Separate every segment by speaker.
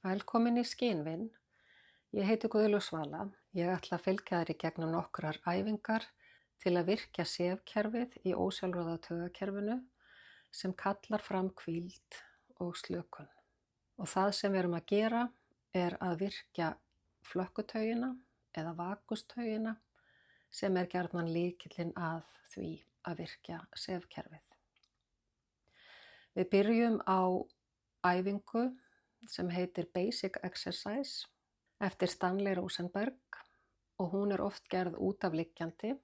Speaker 1: Velkomin í Skynvin. Ég heiti Guðlaug Svala. Ég ætla að fylgja þér í gegnum nokkrar æfingar til að virkja sefkerfið í ósjálfráða taugakerfinu sem kallar fram hvíld og slökun. Og það sem við erum að gera er að virkja flökkutaugina eða vakustaugina sem er gjarnan lykillinn að því að virkja sefkerfið. Við byrjum á æfingu sem heitir Basic Exercise eftir Stanley Rosenberg og hún er oft gerð út af liggjandi.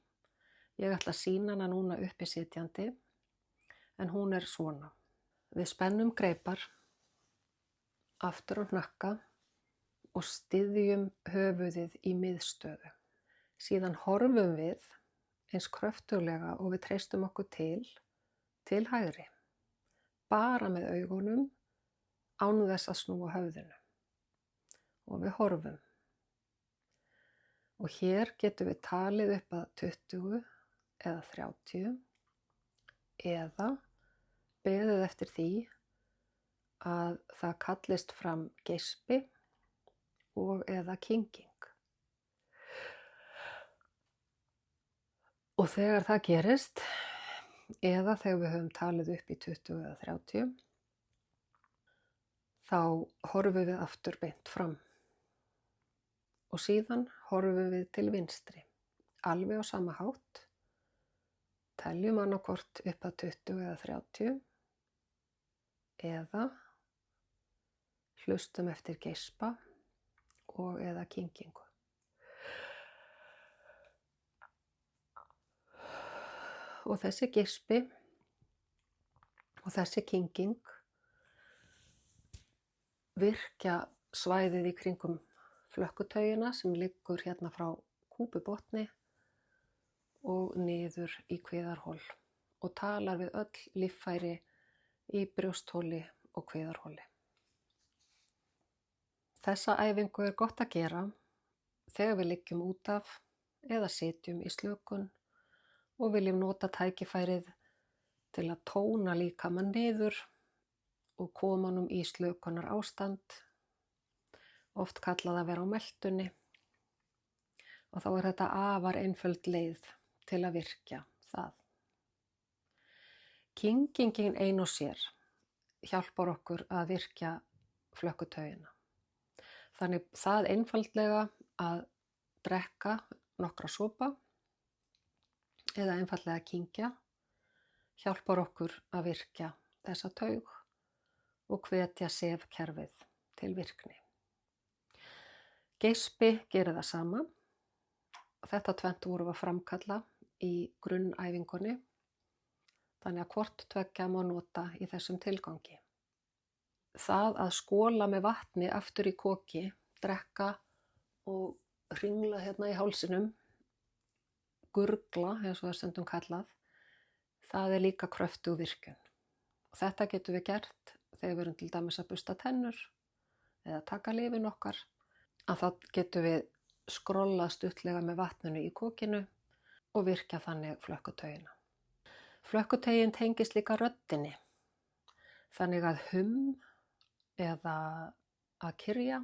Speaker 1: Ég ætla að sýna hana núna uppi sitjandi en hún er svona. Við spennum greipar aftur á hnakka og styðjum höfuðið í miðstöðu. Síðan horfum við eins kröftuglega og við treystum okkur til hægri. Bara með augunum án þess að snúa höfðinu. Og við horfum. Og hér getum við talið upp að 20 eða 30 eða beðið eftir því að það kallist fram geispi og eða kynging. Og þegar það gerist, eða þegar við höfum talið upp í 20 eða 30, þá horfum við aftur beint fram. Og síðan horfum við til vinstri, alveg á sama hátt. Teljum annaðhvort upp að 20 eða 30 eða hlustum eftir geispa og eða kyngingu. Og þessi geispi og þessi kynging virkja svæðið í kringum flökkutaugina sem liggur hérna frá kúpubotni og niður í kviðarhol og talar við öll líffæri í brjóstholi og kviðarholi. Þessa æfingu er gott að gera þegar við liggjum út af eða sitjum í slökun og viljum nota tækifærið til að tóna líkamann niður og koma honum í slökunar ástand, oft kallað að vera á meltunni. Og þá er þetta afar einföld leið til að virkja það. Kyngingin ein og sér hjálpar okkur að virkja flökkutaugina. Þannig það einfaldlega að drekka nokkra sopa eða einfaldlega kyngja hjálpar okkur að virkja þessa taug og hvetja sefkerfið til virkni. Geispi gerir það sama. Þetta tvennt vorum við að framkalla í grunnæfingunni, þannig að hvort tveggja má nota í þessum tilgangi. Það að skóla með vatni aftur í koki, drekka og hringla hérna í hálsinum, gurgla eins og það er stundum kallað, það er líka kröftug virkjun. Og þetta getum við gert þegar við erum til dæmis að bursta tennur eða taka lyfin okkar, að þá getum við skrollað stuttlega með vatninu í kokinu og virkja þannig flökkutaugina. Flökkutaugin tengist líka röddinni, þannig að eða að kyrja,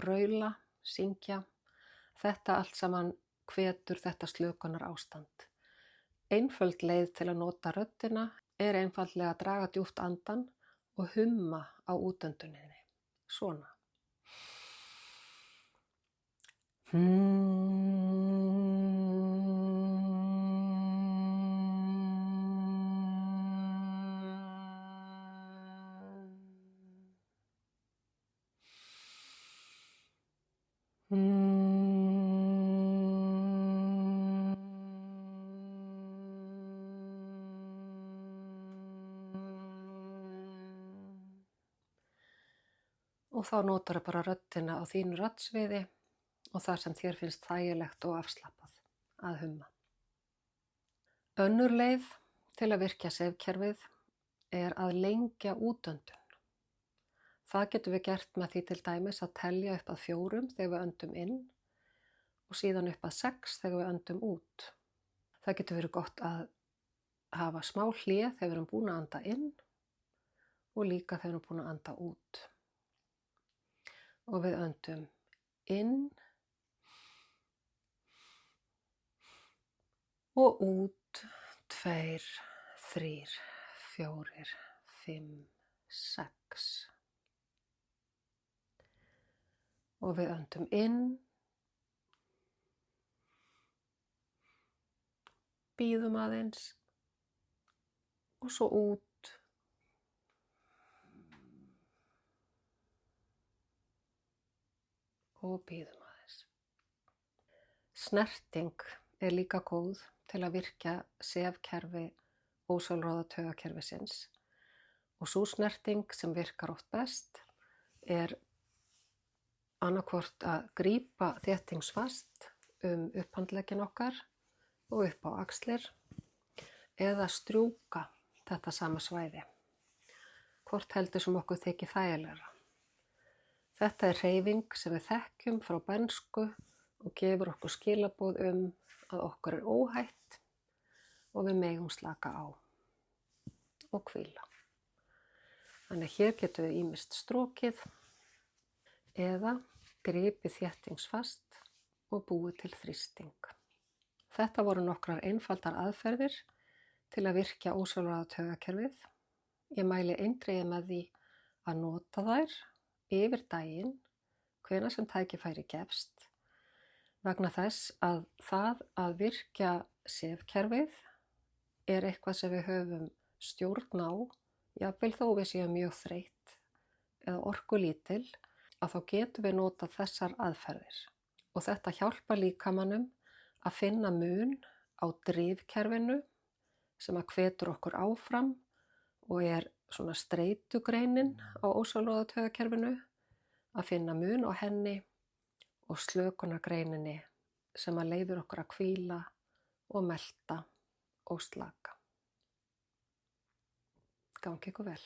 Speaker 1: raula, syngja, þetta allt saman hvetur þetta slökunar ástand. Einföld leið til að nota röddina er einfaldlega að draga djúpt andan og humma á útönduninni, svona. Og þá notar bara röddina á þínu raddsviði og þar sem þér finnst þægilegt og afslappað að humma. Önnur leið til að virkja sefkerfið er að lengja útöndun. Það getum við gert með því til dæmis að telja upp að 4 þegar við öndum inn og síðan upp að 6 þegar við öndum út. Það getur verið gott að hafa smá hlé þegar við erum búin að anda inn og líka þegar við erum búin að anda út. og við öndum inn og út, 2, 3, 4, 5, 6 og við öndum inn, bíðum aðeins og svo út og bíðum aðeins. Snerting er líka góð til að virkja sefkerfi ósjálfráða taugakerfisins og sú snerting sem virkar oft best er annaðhvort að grípa þéttingsfast upphandlegginn okkar og upp á axlir eða strjúka þetta sama svæði, hvort heldur sem okkur þykir þægilegra. Þetta er hreyfing sem við þekkjum frá bernsku og gefur okkur skilaboð að okkur er óhætt og við megum slaka á og hvíla. Þannig hér getum við ýmist strokið eða gripið þéttingsfast og búið til þrýsting. Þetta voru nokkrar einfaldar aðferðir til að virkja ósjálfráða taugakerfið. Ég mæli eindregið með því að nota þær yfir daginn, hvenær sem tækifæri gefst, vegna þess að það að virkja sefkerfið er eitthvað sem við höfum stjórn á, jafnvel þó við séum mjög þreytt eða orkulítil, að þá getum við notað þessar aðferðir. Og þetta hjálpar líkamanum að finna mun á drifkerfinu sem að hvetur okkur áfram og er svona streitugreinin á ósjálfráða taugakerfinu, að finna mun á henni og slökunargreininni sem að leyfir okkur að hvíla og melta og slaka. Gangi ykkur vel.